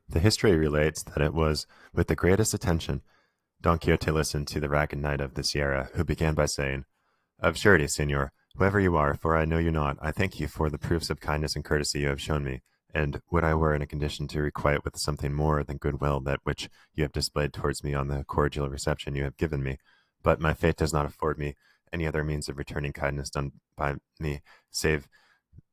The history relates that it was with the greatest attention Don Quixote listened to the ragged knight of the Sierra, who began by saying, "Of surety, señor, whoever you are, for I know you not, I thank you for the proofs of kindness and courtesy you have shown me, and would I were in a condition to requite with something more than goodwill that which you have displayed towards me on the cordial reception you have given me, but my fate does not afford me any other means of returning kindness done by me, save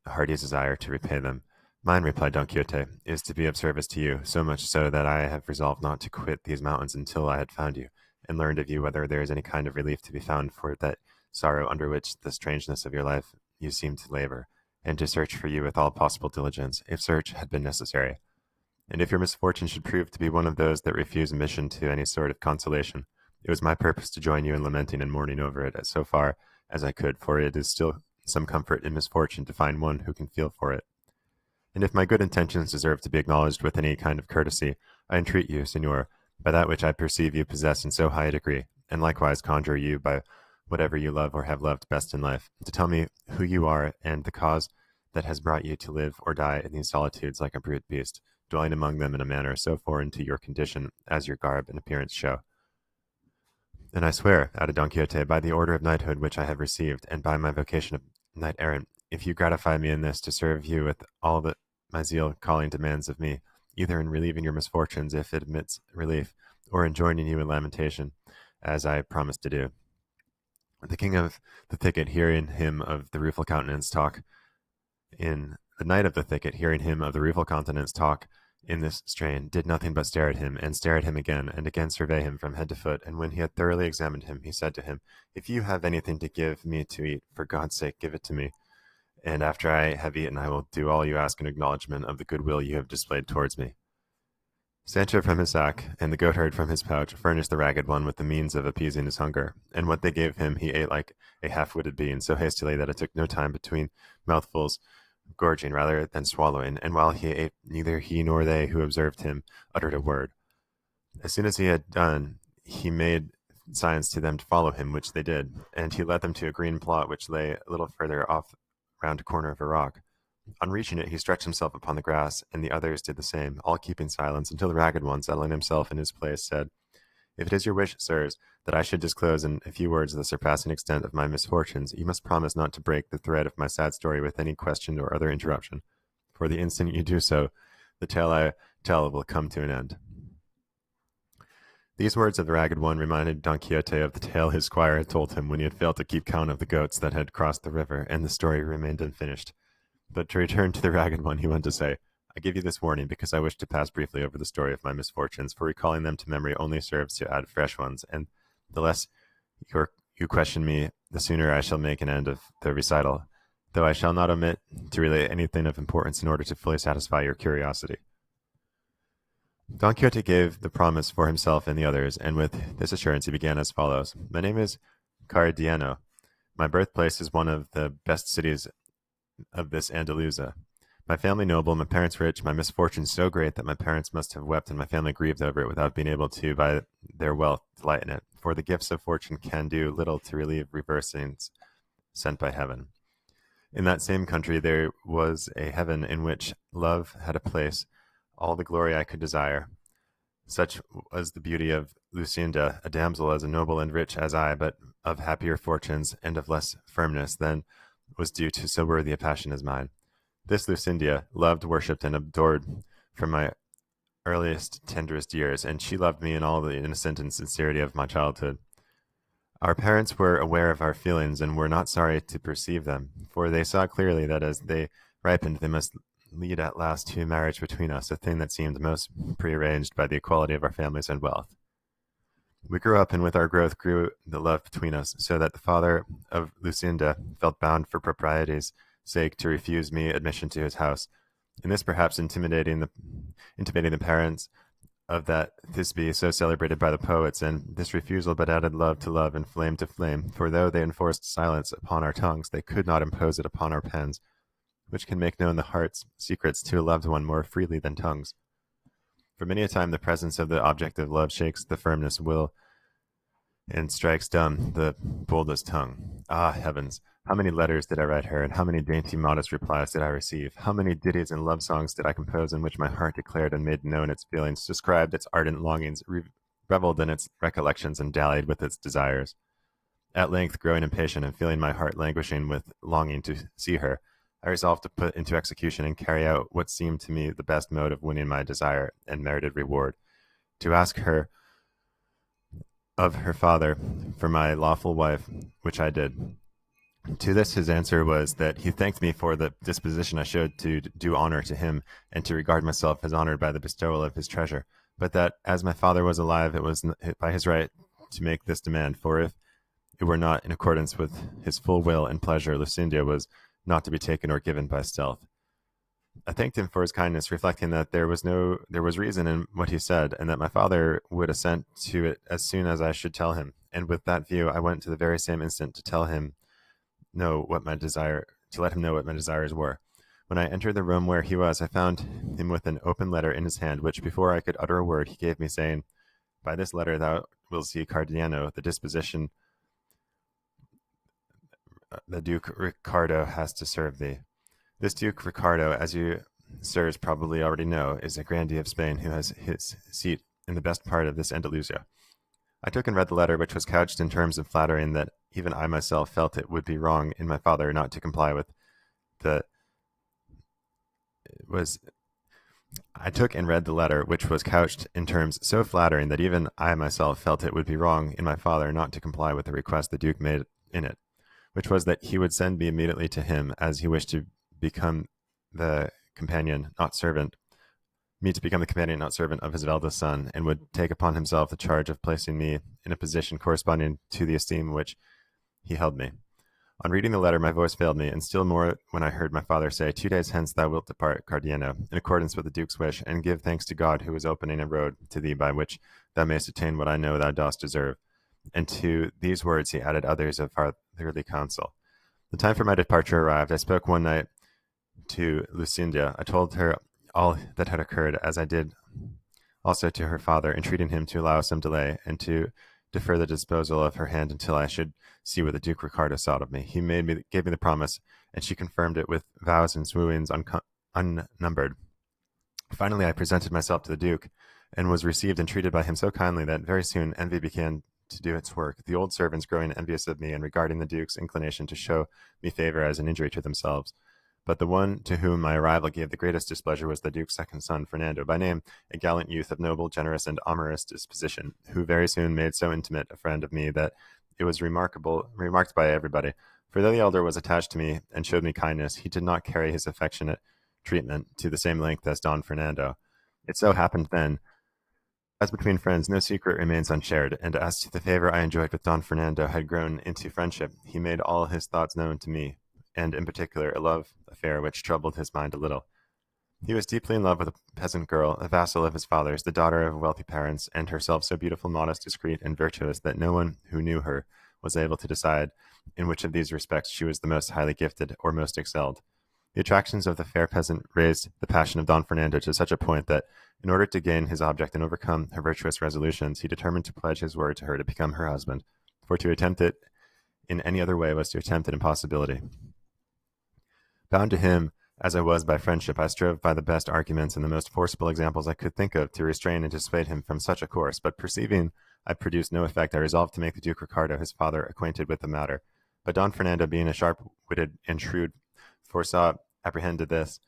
a hearty desire to repay them. Mine, replied Don Quixote, is to be of service to you, so much so that I have resolved not to quit these mountains until I had found you, and learned of you whether there is any kind of relief to be found for that sorrow under which the strangeness of your life you seem to labor, and to search for you with all possible diligence, if search had been necessary. And if your misfortune should prove to be one of those that refuse admission to any sort of consolation, it was my purpose to join you in lamenting and mourning over it as so far as I could, for it is still some comfort in misfortune to find one who can feel for it. And if my good intentions deserve to be acknowledged with any kind of courtesy, I entreat you, señor, by that which I perceive you possess in so high a degree, and likewise conjure you by whatever you love or have loved best in life, to tell me who you are and the cause that has brought you to live or die in these solitudes like a brute beast, dwelling among them in a manner so foreign to your condition as your garb and appearance show. And I swear, added Don Quixote, by the order of knighthood which I have received, and by my vocation of knight-errant, if you gratify me in this, to serve you with all that my zeal calling demands of me, either in relieving your misfortunes, if it admits relief, or in joining you in lamentation, as I promised to do. The king of the thicket, hearing him of the rueful countenance talk in the knight of the thicket, hearing him of the rueful countenance talk in this strain, did nothing but stare at him, and stare at him again, and again survey him from head to foot. And when he had thoroughly examined him, he said to him, "If you have anything to give me to eat, for God's sake give it to me. And after I have eaten, I will do all you ask in acknowledgment of the goodwill you have displayed towards me." Sancho from his sack, and the goatherd from his pouch, furnished the ragged one with the means of appeasing his hunger, and what they gave him he ate like a half-witted being, so hastily that it took no time between mouthfuls, gorging rather than swallowing, and while he ate neither he nor they who observed him uttered a word. As soon as he had done, he made signs to them to follow him, which they did, and he led them to a green plot which lay a little further off round a corner of a rock. On reaching it, he stretched himself upon the grass, and the others did the same, all keeping silence, until the ragged one, settling himself in his place, said, "If it is your wish, sirs, that I should disclose in a few words the surpassing extent of my misfortunes, you must promise not to break the thread of my sad story with any question or other interruption, for the instant you do so, the tale I tell will come to an end." These words of the ragged one reminded Don Quixote of the tale his squire had told him when he had failed to keep count of the goats that had crossed the river, and the story remained unfinished. But to return to the ragged one, he went to say, "I give you this warning because I wish to pass briefly over the story of my misfortunes, for recalling them to memory only serves to add fresh ones, and the less you question me, the sooner I shall make an end of the recital, though I shall not omit to relate anything of importance in order to fully satisfy your curiosity." Don Quixote gave the promise for himself and the others, and with this assurance he began as follows. "My name is Cardiano. My birthplace is one of the best cities of this Andalusia. My family noble, my parents rich, my misfortune so great that my parents must have wept and my family grieved over it without being able to, by their wealth, delight in it, for the gifts of fortune can do little to relieve reversing's sent by heaven. In that same country there was a heaven in which love had a place, all the glory I could desire. Such was the beauty of Lucinda, a damsel as noble and rich as I, but of happier fortunes and of less firmness than was due to so worthy a passion as mine. This Lucinda loved, worshipped, and adored from my earliest, tenderest years, and she loved me in all the innocent and sincerity of my childhood. Our parents were aware of our feelings and were not sorry to perceive them, for they saw clearly that as they ripened they must lead at last to marriage between us, a thing that seemed most prearranged by the equality of our families and wealth. We grew up, and with our growth grew the love between us, so that the father of Lucinda felt bound for propriety's sake to refuse me admission to his house, and this perhaps intimating the parents of that Thisbe so celebrated by the poets, and this refusal but added love to love and flame to flame, for though they enforced silence upon our tongues, they could not impose it upon our pens, which can make known the heart's secrets to a loved one more freely than tongues. For many a time the presence of the object of love shakes the firmness will and strikes dumb the boldest tongue. Ah, heavens! How many letters did I write her, and how many dainty, modest replies did I receive? How many ditties and love songs did I compose in which my heart declared and made known its feelings, described its ardent longings, revelled in its recollections, and dallied with its desires? At length, growing impatient and feeling my heart languishing with longing to see her, I resolved to put into execution and carry out what seemed to me the best mode of winning my desire and merited reward, to ask her of her father for my lawful wife, which I did. To this his answer was that he thanked me for the disposition I showed to do honor to him and to regard myself as honored by the bestowal of his treasure, but that as my father was alive, it was by his right to make this demand, for if it were not in accordance with his full will and pleasure, Lucinda was not to be taken or given by stealth. I thanked him for his kindness, reflecting that there was reason in what he said, and that my father would assent to it as soon as I should tell him. And with that view, I went to the very same instant to let him know what my desires were. When I entered the room where he was, I found him with an open letter in his hand, which before I could utter a word, he gave me, saying, "By this letter thou wilt see Cardiano, the disposition the Duke Ricardo has to serve thee. This Duke Ricardo, as you sirs probably already know, is a grandee of Spain who has his seat in the best part of this Andalusia." I took and read the letter, which was couched in terms of flattering that even I myself felt it would be wrong in my father not to comply with. The was I took and read the letter, which was couched in terms so flattering that even I myself felt it would be wrong in my father not to comply with the request the Duke made in it, which was that he would send me immediately to him, as he wished to become the companion, not servant, me to become the companion, not servant, of his eldest son, and would take upon himself the charge of placing me in a position corresponding to the esteem which he held me. On reading the letter, my voice failed me, and still more when I heard my father say, "2 days hence thou wilt depart, Cardiano, in accordance with the Duke's wish, and give thanks to God, who is opening a road to thee by which thou mayst attain what I know thou dost deserve." And to these words he added others of fatherly counsel. The time for my departure arrived. I spoke one night to Lucinda. I told her all that had occurred, as I did also to her father, entreating him to allow some delay, and to defer the disposal of her hand until I should see what the Duke Ricardo sought of me. He gave me the promise, and she confirmed it with vows and swoonings unnumbered. Finally, I presented myself to the Duke, and was received and treated by him so kindly that very soon envy began to do its work, the old servants growing envious of me and regarding the Duke's inclination to show me favor as an injury to themselves. But the one to whom my arrival gave the greatest displeasure was the Duke's second son, Fernando, by name, a gallant youth of noble, generous, and amorous disposition, who very soon made so intimate a friend of me that it was remarked by everybody. For though the elder was attached to me and showed me kindness, he did not carry his affectionate treatment to the same length as Don Fernando. It so happened then, as between friends no secret remains unshared, and as to the favor I enjoyed with Don Fernando had grown into friendship, he made all his thoughts known to me, and in particular a love affair which troubled his mind a little. He was deeply in love with a peasant girl, a vassal of his father's, the daughter of wealthy parents, and herself so beautiful, modest, discreet, and virtuous that no one who knew her was able to decide in which of these respects she was the most highly gifted or most excelled. The attractions of the fair peasant raised the passion of Don Fernando to such a point that, in order to gain his object and overcome her virtuous resolutions, he determined to pledge his word to her to become her husband, for to attempt it in any other way was to attempt an impossibility. Bound to him as I was by friendship, I strove by the best arguments and the most forcible examples I could think of to restrain and dissuade him from such a course, but perceiving I produced no effect, I resolved to make the Duke Ricardo, his father, acquainted with the matter. But Don Fernando, being a sharp-witted and shrewd, apprehended this,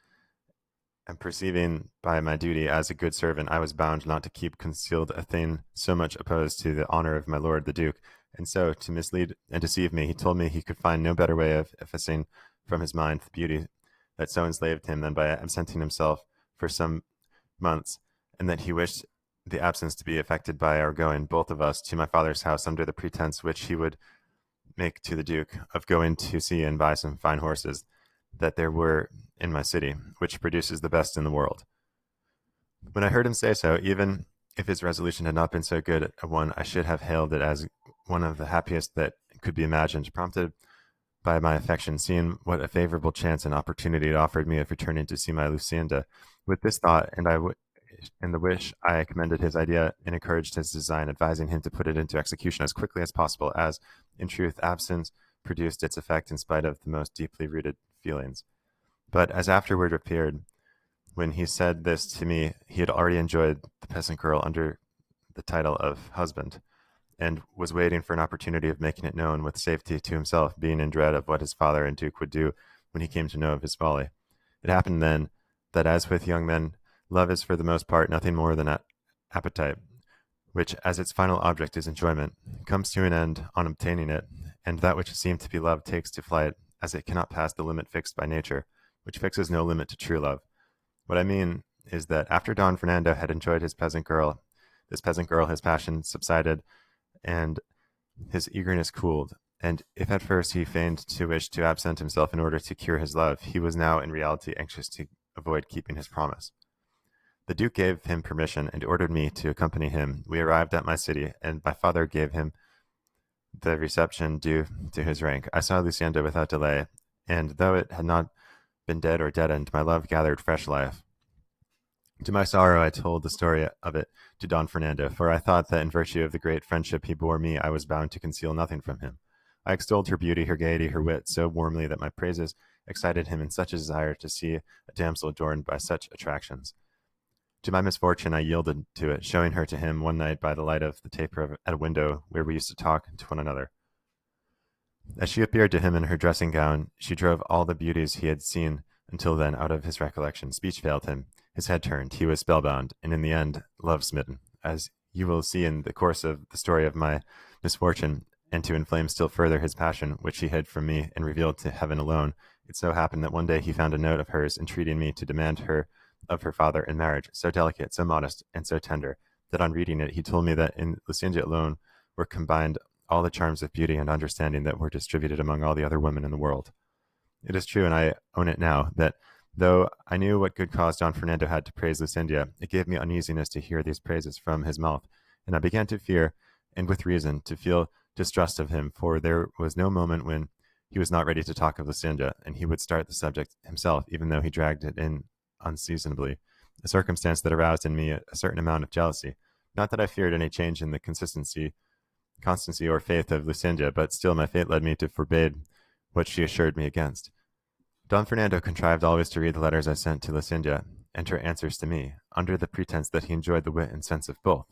and perceiving by my duty as a good servant I was bound not to keep concealed a thing so much opposed to the honor of my lord the Duke, and so, to mislead and deceive me, he told me he could find no better way of effacing from his mind the beauty that so enslaved him than by absenting himself for some months, and that he wished the absence to be effected by our going, both of us, to my father's house under the pretense which he would make to the Duke of going to see and buy some fine horses that there were in my city, which produces the best in the world. When I heard him say so, even if his resolution had not been so good a one, I should have hailed it as one of the happiest that could be imagined, prompted by my affection, seeing what a favorable chance and opportunity it offered me of returning to see my Lucinda. With this thought and the wish, I commended his idea and encouraged his design, advising him to put it into execution as quickly as possible, as, in truth, absence produced its effect in spite of the most deeply rooted feelings. But as afterward appeared, when he said this to me, he had already enjoyed the peasant girl under the title of husband, and was waiting for an opportunity of making it known with safety to himself, being in dread of what his father and duke would do when he came to know of his folly. It happened then that, as with young men, love is for the most part nothing more than appetite, which, as its final object is enjoyment, comes to an end on obtaining it, and that which seemed to be love takes to flight, as it cannot pass the limit fixed by nature, which fixes no limit to true love. What I mean is that after Don Fernando had enjoyed his peasant girl, his passion subsided, and his eagerness cooled, and if at first he feigned to wish to absent himself in order to cure his love, he was now in reality anxious to avoid keeping his promise. The Duke gave him permission and ordered me to accompany him. We arrived at my city, and my father gave him the reception due to his rank. I saw Lucinda without delay, and though it had not been dead or deadened, my love gathered fresh life. To my sorrow, I told the story of it to Don Fernando, for I thought that in virtue of the great friendship he bore me, I was bound to conceal nothing from him. I extolled her beauty, her gaiety, her wit, so warmly that my praises excited him in such a desire to see a damsel adorned by such attractions. To my misfortune, I yielded to it, showing her to him one night by the light of the taper at a window where we used to talk to one another. As she appeared to him in her dressing gown, she drove all the beauties he had seen until then out of his recollection. Speech failed him. His head turned. He was spellbound, and in the end, love-smitten. As you will see in the course of the story of my misfortune, and to inflame still further his passion, which he hid from me and revealed to heaven alone, it so happened that one day he found a note of hers entreating me to demand her of her father in marriage, so delicate, so modest, and so tender, that on reading it he told me that in Lucinda alone were combined all the charms of beauty and understanding that were distributed among all the other women in the world. It is true, and I own it now, that though I knew what good cause Don Fernando had to praise Lucinda, it gave me uneasiness to hear these praises from his mouth, and I began to fear, and with reason, to feel distrust of him, for there was no moment when he was not ready to talk of Lucinda, and he would start the subject himself, even though he dragged it in unseasonably, a circumstance that aroused in me a certain amount of jealousy. Not that I feared any change in the constancy or faith of Lucinda, but still my fate led me to forbid what she assured me against. Don Fernando contrived always to read the letters I sent to Lucinda, and her answers to me, under the pretense that he enjoyed the wit and sense of both.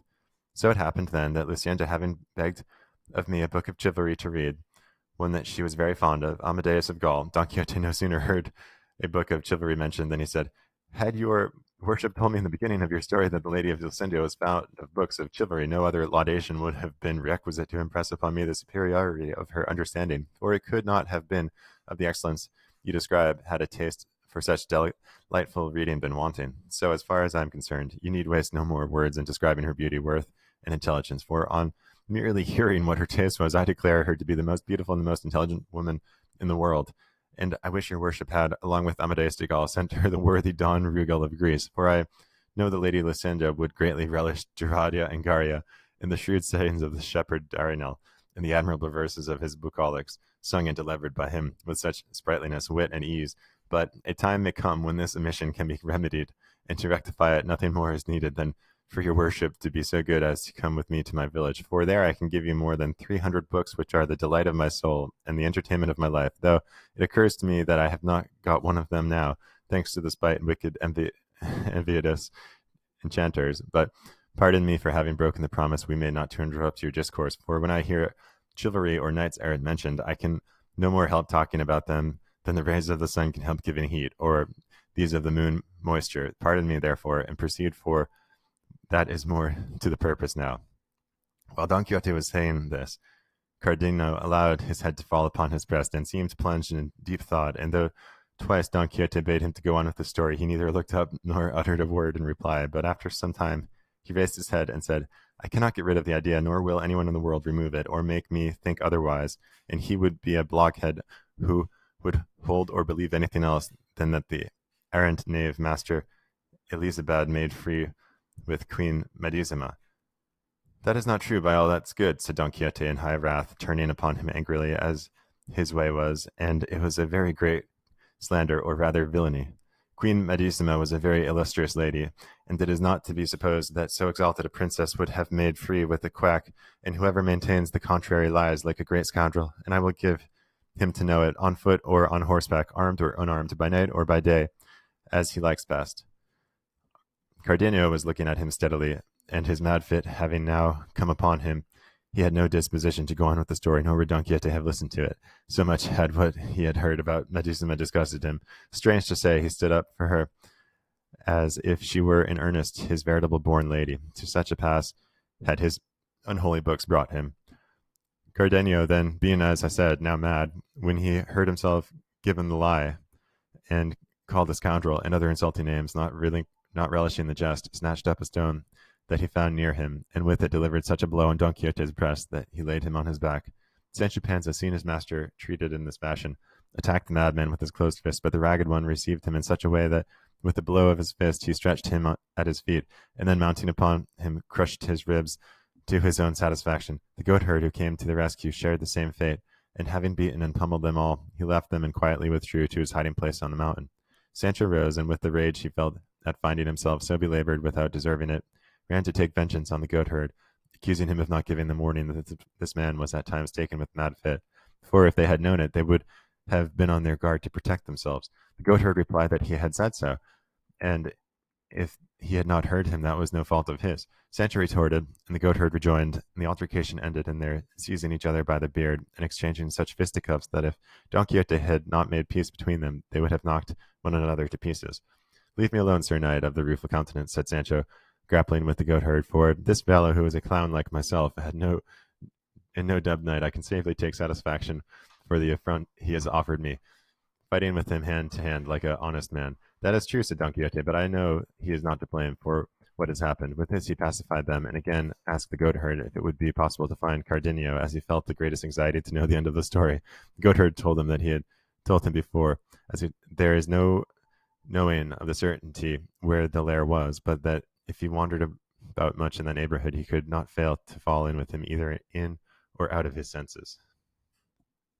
So it happened then that Lucinda, having begged of me a book of chivalry to read, one that she was very fond of, Amadeus of Gaul, Don Quixote no sooner heard a book of chivalry mentioned than he said, "Had your worship told me in the beginning of your story that the lady of Lucinda was fond of books of chivalry, no other laudation would have been requisite to impress upon me the superiority of her understanding, for it could not have been of the excellence you describe had a taste for such delightful reading been wanting. So, as far as I am concerned, you need waste no more words in describing her beauty, worth, and intelligence, for on merely hearing what her taste was, I declare her to be the most beautiful and the most intelligent woman in the world. And I wish your worship had, along with Amadeus de Gaul, sent her the worthy Don Rugal of Greece, for I know the lady Lucinda would greatly relish Geradia and Garia, and the shrewd sayings of the shepherd Darinel, and the admirable verses of his bucolics, sung and delivered by him with such sprightliness, wit, and ease. But a time may come when this omission can be remedied, and to rectify it nothing more is needed than for your worship to be so good as to come with me to my village, for there I can give you more than 300 books which are the delight of my soul and the entertainment of my life, though it occurs to me that I have not got one of them now, thanks to the spite and wicked envious enchanters. But pardon me for having broken the promise we made not to interrupt your discourse, for when I hear chivalry or knights errant mentioned, I can no more help talking about them than the rays of the sun can help giving heat, or these of the moon moisture. Pardon me, therefore, and proceed, for that is more to the purpose now." While Don Quixote was saying this, Cardenio allowed his head to fall upon his breast, and seemed plunged in deep thought, and though twice Don Quixote bade him to go on with the story, he neither looked up nor uttered a word in reply, but after some time he raised his head and said, "I cannot get rid of the idea, nor will anyone in the world remove it, or make me think otherwise, and he would be a blockhead who would hold or believe anything else than that the errant knave Master Elisabad made free with Queen Medisima." "That is not true, by all that's good," said Don Quixote in high wrath, turning upon him angrily, as his way was, "and it was a very great slander, or rather villainy. Queen Medisima was a very illustrious lady, and it is not to be supposed that so exalted a princess would have made free with a quack, and whoever maintains the contrary lies like a great scoundrel, and I will give him to know it, on foot or on horseback, armed or unarmed, by night or by day, as he likes best. Cardenio was looking at him steadily, and his mad fit having now come upon him, he had no disposition to go on with the story, nor would Don Quixote have listened to it. So much had what he had heard about Melusina disgusted him. Strange to say, he stood up for her as if she were in earnest his veritable born lady. To such a pass had his unholy books brought him. Cardenio, then, being, as I said, now mad, when he heard himself given the lie, and called a scoundrel and other insulting names, not relishing the jest, snatched up a stone that he found near him, and with it delivered such a blow on Don Quixote's breast that he laid him on his back. Sancho Panza, seeing his master treated in this fashion, attacked the madman with his closed fist, but the ragged one received him in such a way that with a blow of his fist he stretched him at his feet, and then mounting upon him crushed his ribs to his own satisfaction. The goatherd who came to the rescue shared the same fate, and having beaten and pummeled them all, he left them and quietly withdrew to his hiding place on the mountain. Sancho rose, and with the rage he felt at finding himself so belabored without deserving it, ran to take vengeance on the goatherd, accusing him of not giving them warning that this man was at times taken with mad fit. For if they had known it, they would have been on their guard to protect themselves. The goatherd replied that he had said so, and if he had not heard him, that was no fault of his. Sancho retorted, and the goatherd rejoined, and the altercation ended in their seizing each other by the beard and exchanging such fisticuffs that if Don Quixote had not made peace between them, they would have knocked one another to pieces. Leave me alone, Sir Knight of the Rueful Countenance, said Sancho, grappling with the goatherd, for this fellow who is a clown like myself had no dubbed knight, I can safely take satisfaction for the affront he has offered me, fighting with him hand to hand like an honest man. That is true, said Don Quixote, but I know he is not to blame for what has happened. With this he pacified them, and again asked the goatherd if it would be possible to find Cardenio, as he felt the greatest anxiety to know the end of the story. The goatherd told him that he had told him before, there is no knowing of the certainty where the lair was, but that if he wandered about much in that neighborhood, he could not fail to fall in with him either in or out of his senses.